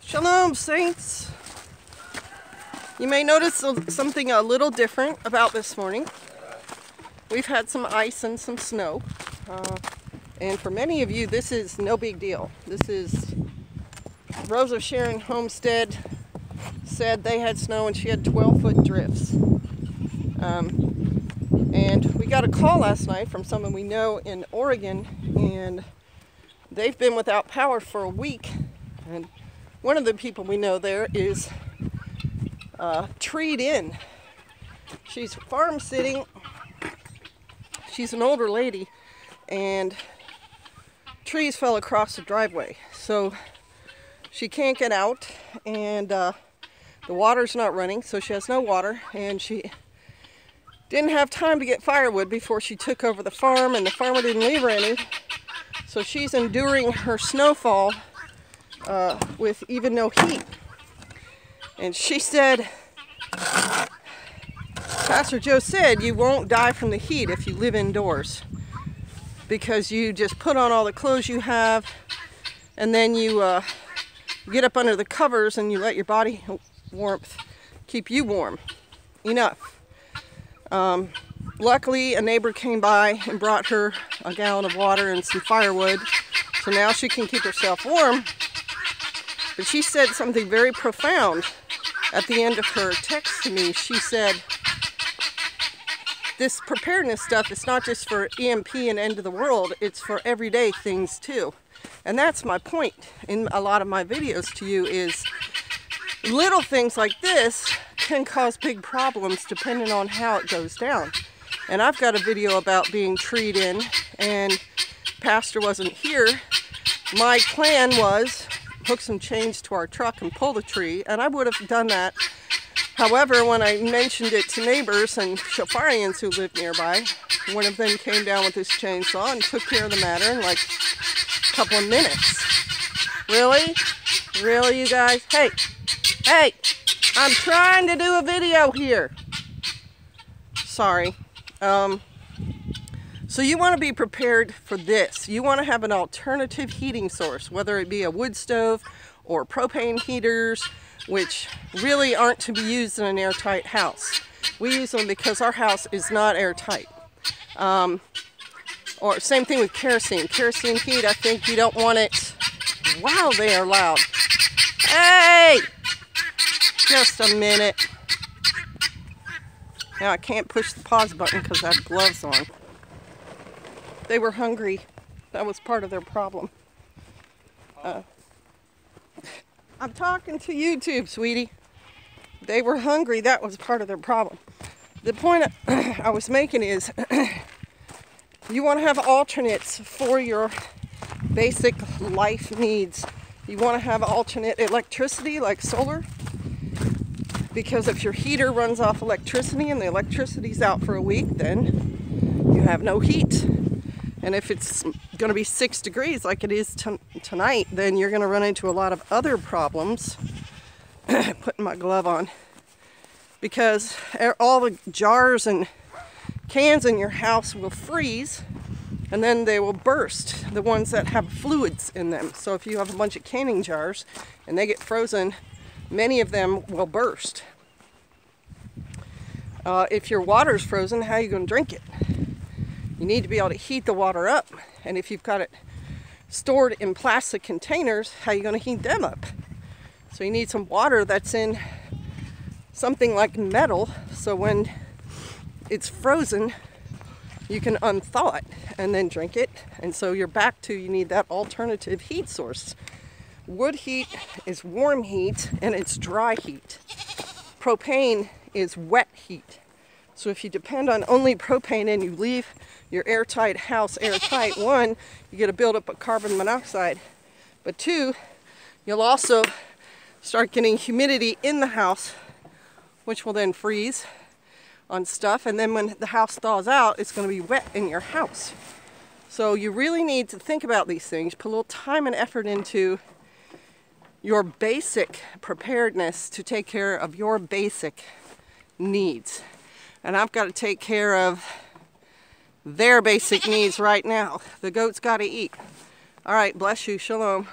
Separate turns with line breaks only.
Shalom, saints. You may notice something a little different about this morning. We've had some ice and some snow. And for many of you, this is no big deal. This is Rose of Sharon Homestead said they had snow and she had 12-foot drifts. And we got a call last night from someone we know in Oregon, and they've been without power for a week. And one of the people we know there is treed in. She's farm sitting. She's an older lady, and trees fell across the driveway. So she can't get out, and the water's not running, so she has no water, and she didn't have time to get firewood before she took over the farm, and the farmer didn't leave her any. So she's enduring her snowfall with even no heat. And she said, Pastor Joe said, you won't die from the heat if you live indoors, because you just put on all the clothes you have, and then you get up under the covers and you let your body warmth keep you warm enough. Luckily, a neighbor came by and brought her a gallon of water and some firewood, so now she can keep herself warm. But she said something very profound at the end of her text to me. She said, this preparedness stuff is not just for EMP and end of the world, it's for everyday things too. And that's my point in a lot of my videos to you, is little things like this can cause big problems depending on how it goes down. And I've got a video about being treed in, and Pastor wasn't here. My plan was hook some chains to our truck and pull the tree, and I would have done that. However, when I mentioned it to neighbors and Shofarians who lived nearby, one of them came down with his chainsaw and took care of the matter in like a couple of minutes. Really? Really, you guys? Hey! Hey! I'm trying to do a video here. Sorry. So you want to be prepared for this. You want to have an alternative heating source, whether it be a wood stove or propane heaters, which really aren't to be used in an airtight house. We use them because our house is not airtight. Or same thing with kerosene. Kerosene heat, I think you don't want it. Wow, they are loud. Hey! Just a minute. Now I can't push the pause button because I have gloves on. They were hungry. That was part of their problem. I'm talking to YouTube, sweetie. They were hungry. That was part of their problem. The point I was making is you want to have alternates for your basic life needs. You want to have alternate electricity like solar, because if your heater runs off electricity and the electricity's out for a week, then you have no heat. And if it's going to be 6 degrees like it is tonight, then you're going to run into a lot of other problems. Putting my glove on. Because all the jars and cans in your house will freeze, and then they will burst, the ones that have fluids in them. So if you have a bunch of canning jars and they get frozen, many of them will burst. If your water's frozen, how are you going to drink it? You need to be able to heat the water up. And if you've got it stored in plastic containers, how are you going to heat them up? So you need some water that's in something like metal, so when it's frozen, you can unthaw it and then drink it. And so you're back to, you need that alternative heat source. Wood heat is warm heat and it's dry heat. Propane is wet heat. So if you depend on only propane and you leave your airtight house airtight, one, you get a buildup of carbon monoxide. But two, you'll also start getting humidity in the house, which will then freeze on stuff. And then when the house thaws out, it's going to be wet in your house. So you really need to think about these things, put a little time and effort into your basic preparedness to take care of your basic needs. And I've got to take care of their basic needs right now. The goat's got to eat. All right, bless you. Shalom.